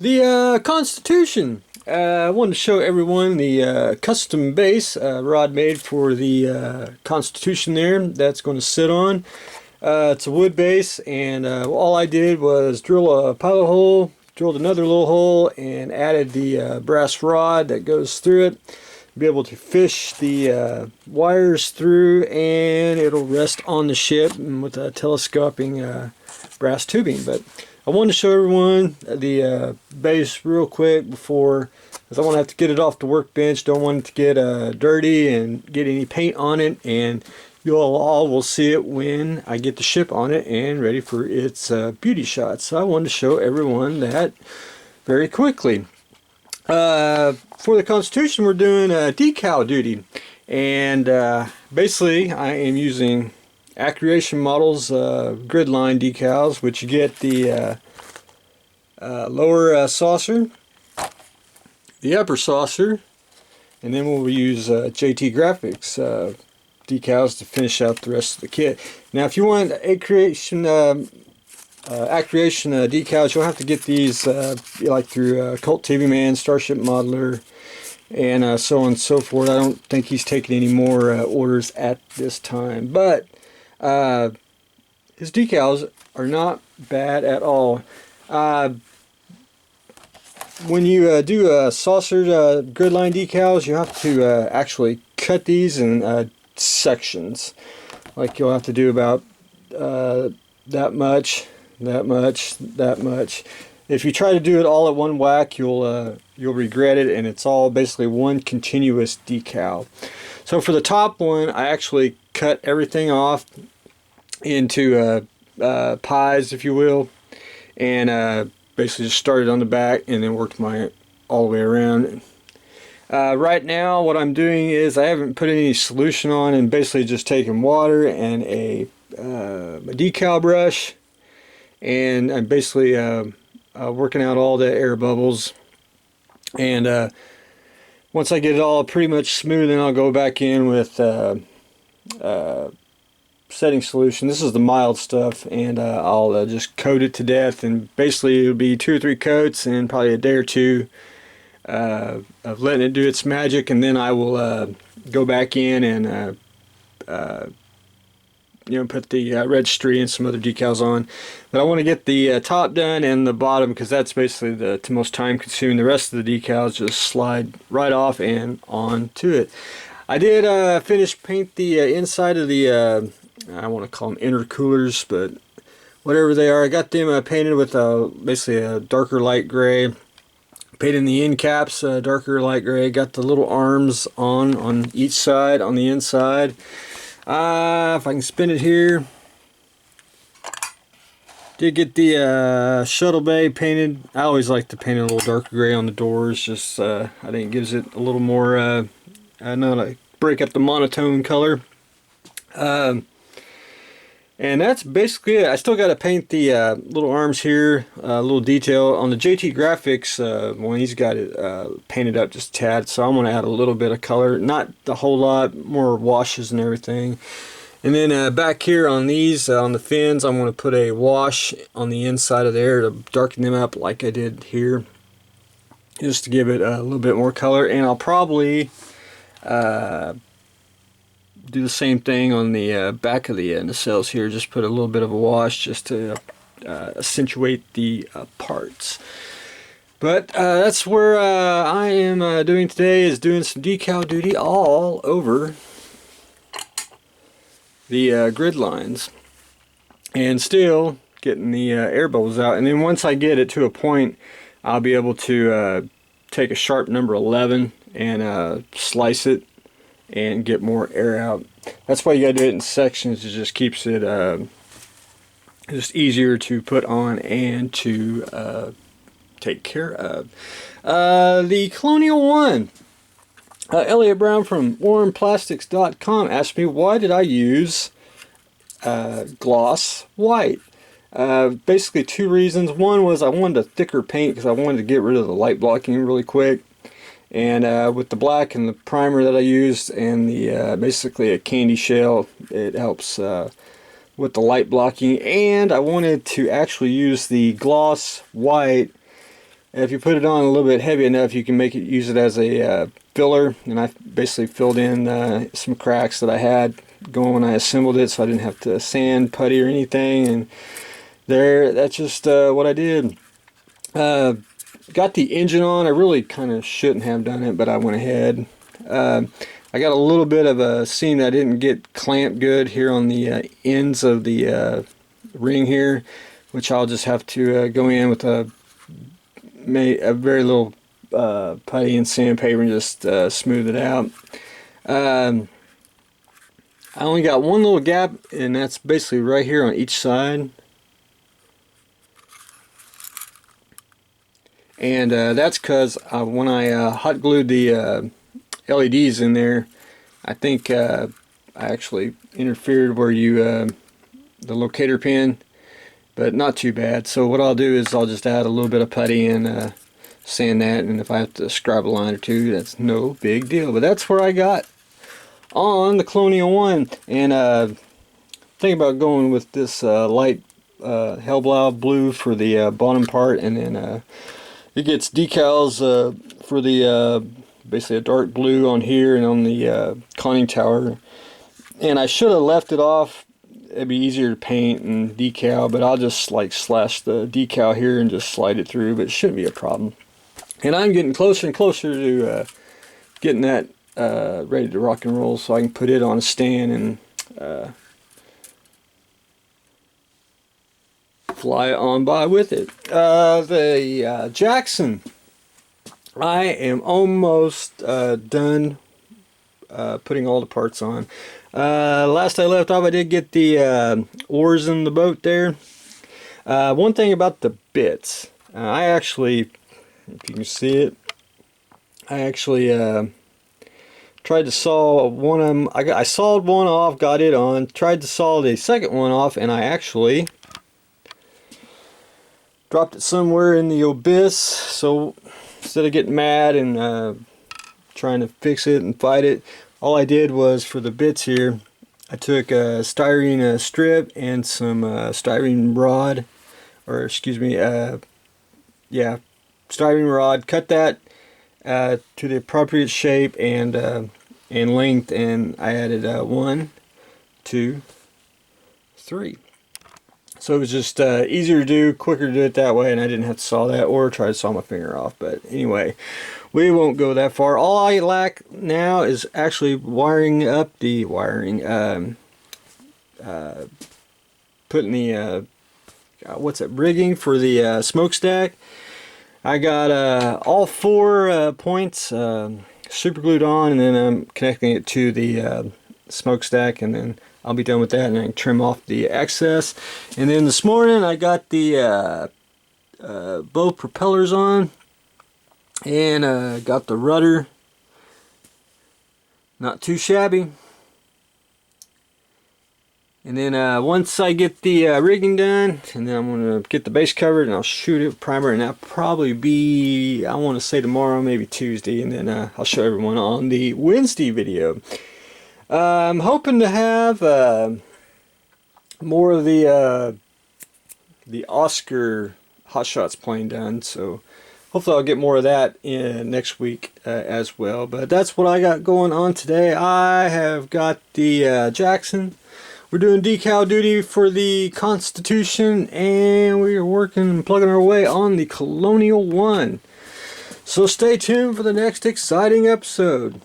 The Constitution. I wanted to show everyone the custom base rod made for the Constitution there that's going to sit on. It's a wood base, and all I did was drill a pilot hole, drilled another little hole, and added the brass rod that goes through it. Be able to fish the wires through, and it'll rest on the ship with a telescoping brass tubing. But I wanted to show everyone the base real quick before, because I want to have to get it off the workbench. Don't want it to get dirty and get any paint on it, and you all will see it when I get the ship on it and ready for its beauty shots. So I wanted to show everyone that very quickly. For the Constitution, we're doing decal duty, and basically I am using Accreation Models grid line decals, which you get the lower saucer, the upper saucer, and then we'll use JT Graphics decals to finish out the rest of the kit. Now if you want Accreation decals, you'll have to get these like through Cult TV Man, Starship Modeler, and so on and so forth. I don't think he's taking any more orders at this time, but his decals are not bad at all. When you do saucer gridline decals, you have to actually cut these in sections. Like you'll have to do about that much, that much, that much. If you try to do it all at one whack, you'll regret it, and it's all basically one continuous decal. So for the top one, I actually cut everything off into pies, if you will, and basically just started on the back and then worked my all the way around. Right now what I'm doing is I haven't put any solution on, and basically just taking water and a decal brush, and I'm basically working out all the air bubbles, and once I get it all pretty much smooth, then I'll go back in with setting solution. This is the mild stuff, and I'll just coat it to death, and basically it'll be 2 or 3 coats and probably a day or two of letting it do its magic, and then I will go back in and put the registry and some other decals on. But I want to get the top done and the bottom, because that's basically the most time consuming. The rest of the decals just slide right off and on to it. I did finish paint the inside of the I want to call them intercoolers, but whatever they are, I got them painted with basically a darker light gray. Painted the end caps darker light gray. Got the little arms on each side on the inside. If I can spin it here. Did get the shuttle bay painted. I always like to paint a little darker gray on the doors. Just I think it gives it a little more. I know, like break up the monotone color. And that's basically it. I still got to paint the little arms here, a little detail on the JT Graphics one. He's got it painted up just a tad, so I'm going to add a little bit of color, not a whole lot, more washes and everything. And then back here on these, on the fins, I'm going to put a wash on the inside of there to darken them up like I did here, just to give it a little bit more color. And I'll probably do the same thing on the back of the nacelles here. Just put a little bit of a wash just to accentuate the parts. But that's where I am doing today, is doing some decal duty all over the grid lines, and still getting the air bubbles out. And then once I get it to a point, I'll be able to take a sharp number 11 and slice it and get more air out. That's why you gotta do it in sections. It just keeps it just easier to put on and to take care of. The Colonial One. Elliot Brown from warmplastics.com asked me, why did I use gloss white? Basically 2 reasons. One was I wanted a thicker paint because I wanted to get rid of the light blocking really quick. And with the black and the primer that I used and the basically a candy shell, it helps with the light blocking. And I wanted to actually use the gloss white If you put it on a little bit heavy enough, you can use it as a filler. And I basically filled in some cracks that I had going when I assembled it, so I didn't have to sand, putty, or anything. And that's just what I did. Got the engine on. I really kind of shouldn't have done it, but I went ahead. I got a little bit of a seam that I didn't get clamped good here on the ends of the ring here, which I'll just have to go in with a very little putty and sandpaper and just smooth it out. I only got one little gap, and that's basically right here on each side. And that's because when I hot glued the LEDs in there, I think I actually interfered where the locator pin, but not too bad. So what I'll do is I'll just add a little bit of putty and sand that, and if I have to scribe a line or two, that's no big deal. But that's where I got on the Colonial One. And think about going with this light Hellblau blue for the bottom part, and then it gets decals for the basically a dark blue on here and on the conning tower. And I should have left it off. It'd be easier to paint and decal, but I'll just like slash the decal here and just slide it through, but it shouldn't be a problem. And I'm getting closer and closer to getting that ready to rock and roll, so I can put it on a stand and fly on by with it. The Jackson, I am almost done putting all the parts on. Last I left off, I did get the oars in the boat there. One thing about the bits, I actually, if you can see it, I actually tried to saw one of them. I sawed one off, got it on, tried to saw the second one off, and I actually dropped it somewhere in the abyss. So instead of getting mad and trying to fix it and fight it, all I did was, for the bits here, I took a styrene strip and some styrene rod, or excuse me, yeah, styrene rod. Cut that to the appropriate shape and length, and I added 1, 2, 3. So it was just easier to do, quicker to do it that way, and I didn't have to saw that or try to saw my finger off. But anyway, we won't go that far. All I lack now is actually wiring up the putting the what's it, rigging for the smokestack. I got all 4 points super glued on, and then I'm connecting it to the smokestack, and then I'll be done with that, and I can trim off the excess. And then this morning I got the both propellers on, and got the rudder. Not too shabby. And then once I get the rigging done, and then I'm going to get the base covered, and I'll shoot it with primer, and that'll probably be, I want to say tomorrow, maybe Tuesday, and then I'll show everyone on the Wednesday video. I'm hoping to have more of the Oscar Hot Shots plane done, so hopefully I'll get more of that in next week as well. But that's what I got going on today. I have got the Jackson. We're doing decal duty for the Constitution, and we are working and plugging our way on the Colonial One. So stay tuned for the next exciting episode.